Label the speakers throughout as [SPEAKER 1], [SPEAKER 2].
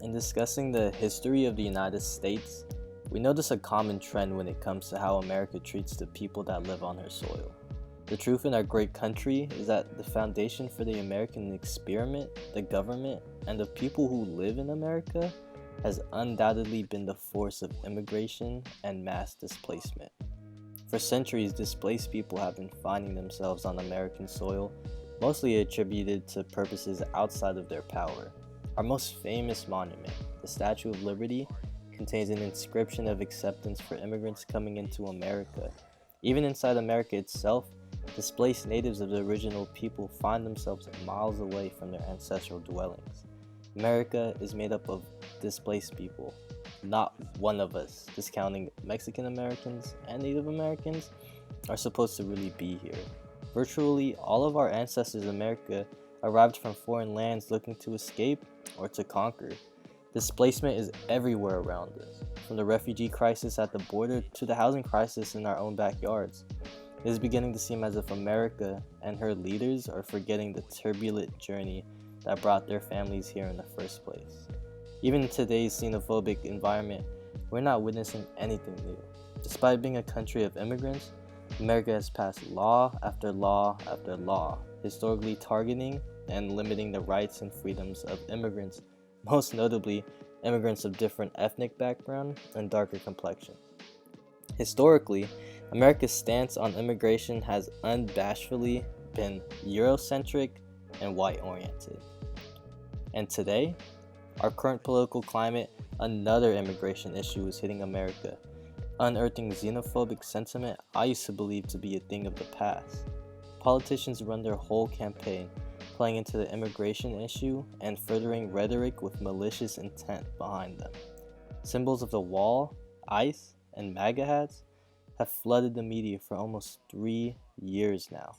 [SPEAKER 1] In discussing the history of the United States, we notice a common trend when it comes to how America treats the people that live on her soil. The truth in our great country is that the foundation for the American experiment, the government, and the people who live in America has undoubtedly been the force of immigration and mass displacement. For centuries, displaced people have been finding themselves on American soil, mostly attributed to purposes outside of their power. Our most famous monument, the Statue of Liberty, contains an inscription of acceptance for immigrants coming into America. Even inside America itself, displaced natives of the original people find themselves miles away from their ancestral dwellings. America is made up of displaced people. Not one of us, discounting Mexican Americans and Native Americans, are supposed to really be here. Virtually all of our ancestors in America arrived from foreign lands looking to escape or to conquer. Displacement is everywhere around us, from the refugee crisis at the border to the housing crisis in our own backyards. It is beginning to seem as if America and her leaders are forgetting the turbulent journey that brought their families here in the first place. Even in today's xenophobic environment, we're not witnessing anything new. Despite being a country of immigrants, America has passed law after law after law, historically targeting and limiting the rights and freedoms of immigrants, most notably immigrants of different ethnic background and darker complexion. Historically, America's stance on immigration has unabashedly been Eurocentric and white-oriented. And today, our current political climate, another immigration issue is hitting America, unearthing xenophobic sentiment I used to believe to be a thing of the past. Politicians run their whole campaign playing into the immigration issue and furthering rhetoric with malicious intent behind them. Symbols of the wall, ICE, and MAGA hats have flooded the media for almost 3 years now.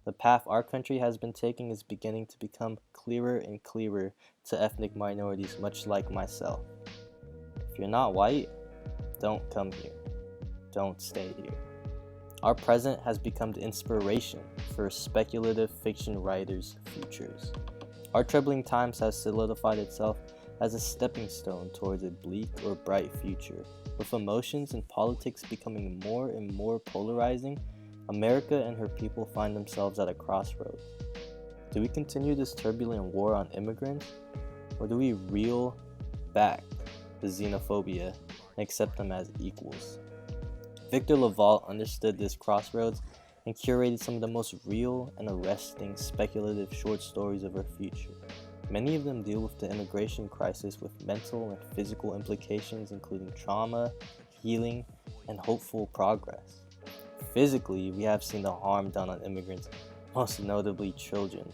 [SPEAKER 1] The path our country has been taking is beginning to become clearer and clearer to ethnic minorities much like myself. If you're not white, don't come here. Don't stay here. Our present has become the inspiration for speculative fiction writers' futures. Our troubling times has solidified itself as a stepping stone towards a bleak or bright future. With emotions and politics becoming more and more polarizing, America and her people find themselves at a crossroads. Do we continue this turbulent war on immigrants, or do we reel back the xenophobia and accept them as equals? Victor Laval understood this crossroads and curated some of the most real and arresting speculative short stories of our future. Many of them deal with the immigration crisis with mental and physical implications, including trauma, healing, and hopeful progress. Physically, we have seen the harm done on immigrants, most notably children,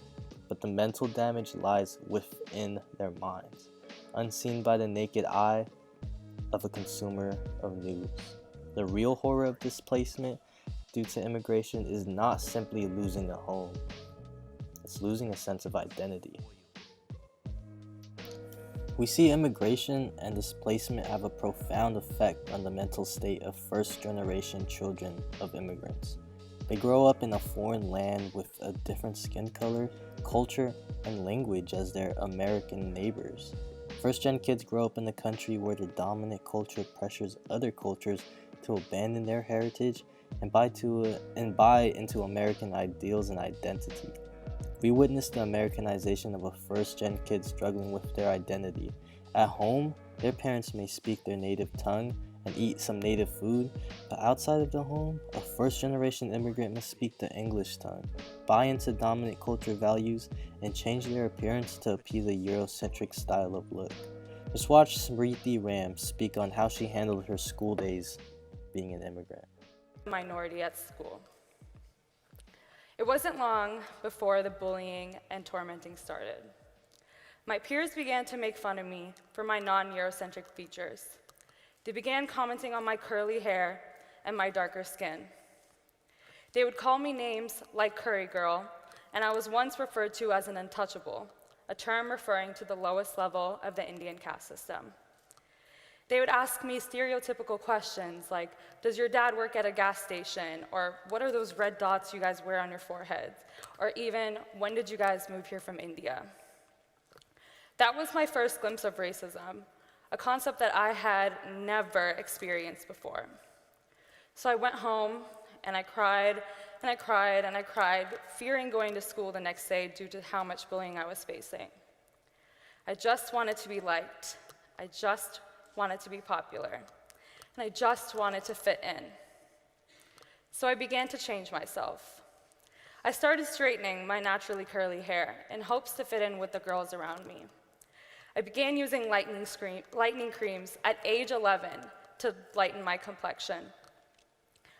[SPEAKER 1] but the mental damage lies within their minds, unseen by the naked eye of a consumer of news. The real horror of displacement due to immigration is not simply losing a home, it's losing a sense of identity. We see immigration and displacement have a profound effect on the mental state of first-generation children of immigrants. They grow up in a foreign land with a different skin color, culture, and language as their American neighbors. First-gen kids grow up in a country where the dominant culture pressures other cultures to abandon their heritage and buy into American ideals and identity. We witness the Americanization of a first-gen kid struggling with their identity. At home, their parents may speak their native tongue and eat some native food, but outside of the home, a first-generation immigrant must speak the English tongue, buy into dominant culture values, and change their appearance to appease a Eurocentric style of look. Just watch Smriti Ram speak on how she handled her school days being an immigrant.
[SPEAKER 2] Minority at school. It wasn't long before the bullying and tormenting started. My peers began to make fun of me for my non-Eurocentric features. They began commenting on my curly hair and my darker skin. They would call me names like Curry Girl, and I was once referred to as an untouchable, a term referring to the lowest level of the Indian caste system. They would ask me stereotypical questions like, does your dad work at a gas station? Or what are those red dots you guys wear on your foreheads? Or even, when did you guys move here from India? That was my first glimpse of racism, a concept that I had never experienced before. So I went home and I cried and I cried and I cried, fearing going to school the next day due to how much bullying I was facing. I just wanted to be liked. I just wanted to be popular. And I just wanted to fit in. So I began to change myself. I started straightening my naturally curly hair in hopes to fit in with the girls around me. I began using lightening creams at age 11 to lighten my complexion.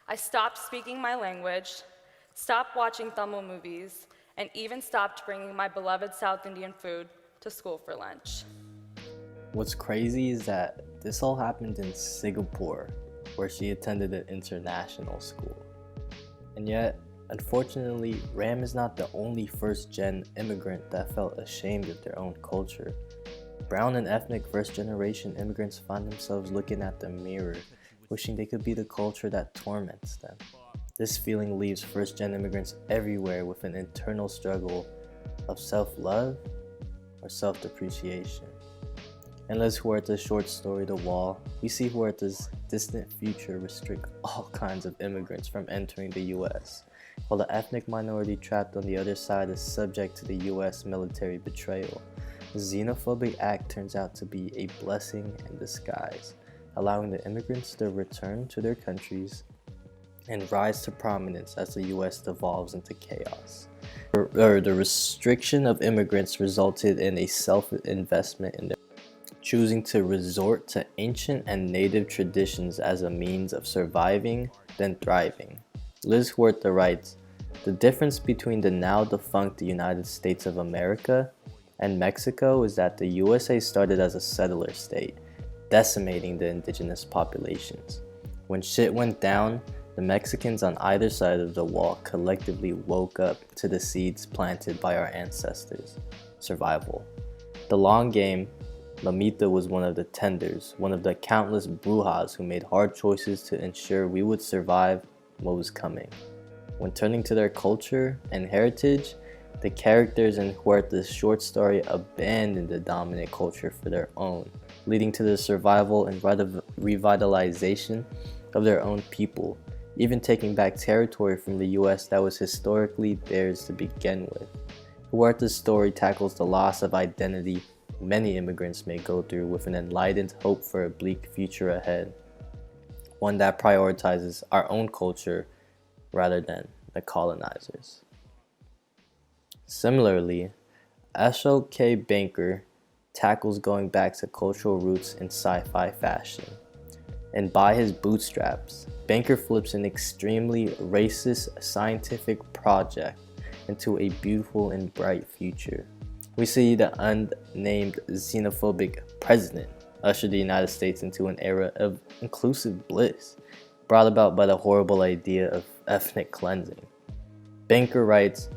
[SPEAKER 2] I stopped speaking my language, stopped watching Tamil movies, and even stopped bringing my beloved South Indian food to school for lunch.
[SPEAKER 1] What's crazy is that this all happened in Singapore, where she attended an international school. And yet, unfortunately, Ram is not the only first-gen immigrant that felt ashamed of their own culture. Brown and ethnic first-generation immigrants find themselves looking at the mirror, wishing they could be the culture that torments them. This feeling leaves first-gen immigrants everywhere with an internal struggle of self-love or self-depreciation. In Liz Huerta's short story, The Wall, we see Huerta's distant future restrict all kinds of immigrants from entering the US, while the ethnic minority trapped on the other side is subject to the US military betrayal. The xenophobic act turns out to be a blessing in disguise, allowing the immigrants to return to their countries and rise to prominence as the US devolves into chaos. The restriction of immigrants resulted in a self-investment in their choosing to resort to ancient and native traditions as a means of surviving, then thriving. Liz Huerta writes, "The difference between the now defunct United States of America and Mexico is that the USA started as a settler state, decimating the indigenous populations. When shit went down, the Mexicans on either side of the wall collectively woke up to the seeds planted by our ancestors. Survival. The long game, Lamita was one of the tenders, one of the countless brujas who made hard choices to ensure we would survive what was coming. When turning to their culture and heritage, the characters in Huerta's short story abandoned the dominant culture for their own, leading to the survival and revitalization of their own people, even taking back territory from the US that was historically theirs to begin with. Huerta's story tackles the loss of identity many immigrants may go through with an enlightened hope for a bleak future ahead, one that prioritizes our own culture rather than the colonizers." Similarly, Ashok K. Banker tackles going back to cultural roots in sci-fi fashion. And by his bootstraps, Banker flips an extremely racist scientific project into a beautiful and bright future. We see the unnamed xenophobic president usher the United States into an era of inclusive bliss, brought about by the horrible idea of ethnic cleansing. Banker writes,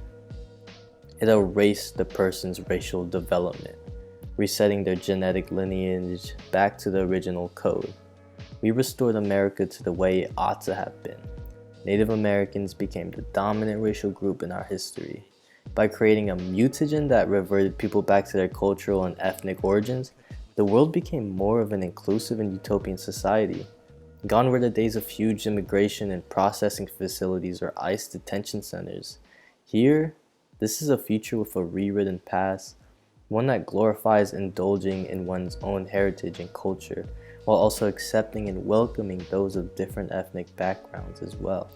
[SPEAKER 1] "It erased the person's racial development, resetting their genetic lineage back to the original code. We restored America to the way it ought to have been. Native Americans became the dominant racial group in our history. By creating a mutagen that reverted people back to their cultural and ethnic origins, the world became more of an inclusive and utopian society. Gone were the days of huge immigration and processing facilities or ICE detention centers. Here, this is a future with a rewritten past, one that glorifies indulging in one's own heritage and culture, while also accepting and welcoming those of different ethnic backgrounds as well.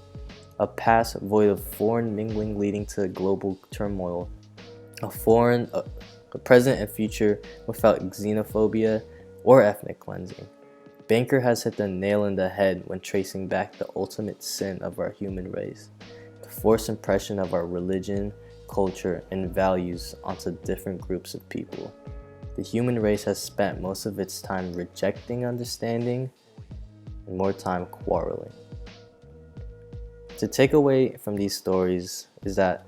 [SPEAKER 1] A past void of foreign mingling leading to global turmoil, a present and future without xenophobia or ethnic cleansing." Banker has hit the nail in the head when tracing back the ultimate sin of our human race, the forced impression of our religion, culture, and values onto different groups of people. The human race has spent most of its time rejecting understanding and more time quarreling. To take away from these stories is that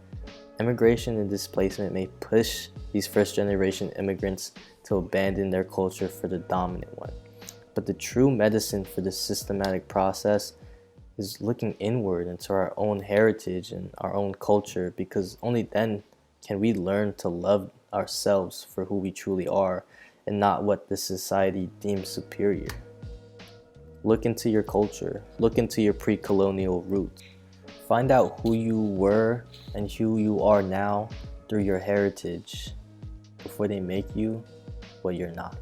[SPEAKER 1] immigration and displacement may push these first-generation immigrants to abandon their culture for the dominant one. But the true medicine for this systematic process is looking inward into our own heritage and our own culture, because only then can we learn to love ourselves for who we truly are and not what the society deems superior. Look into your culture, look into your pre-colonial roots. Find out who you were and who you are now through your heritage before they make you what you're not.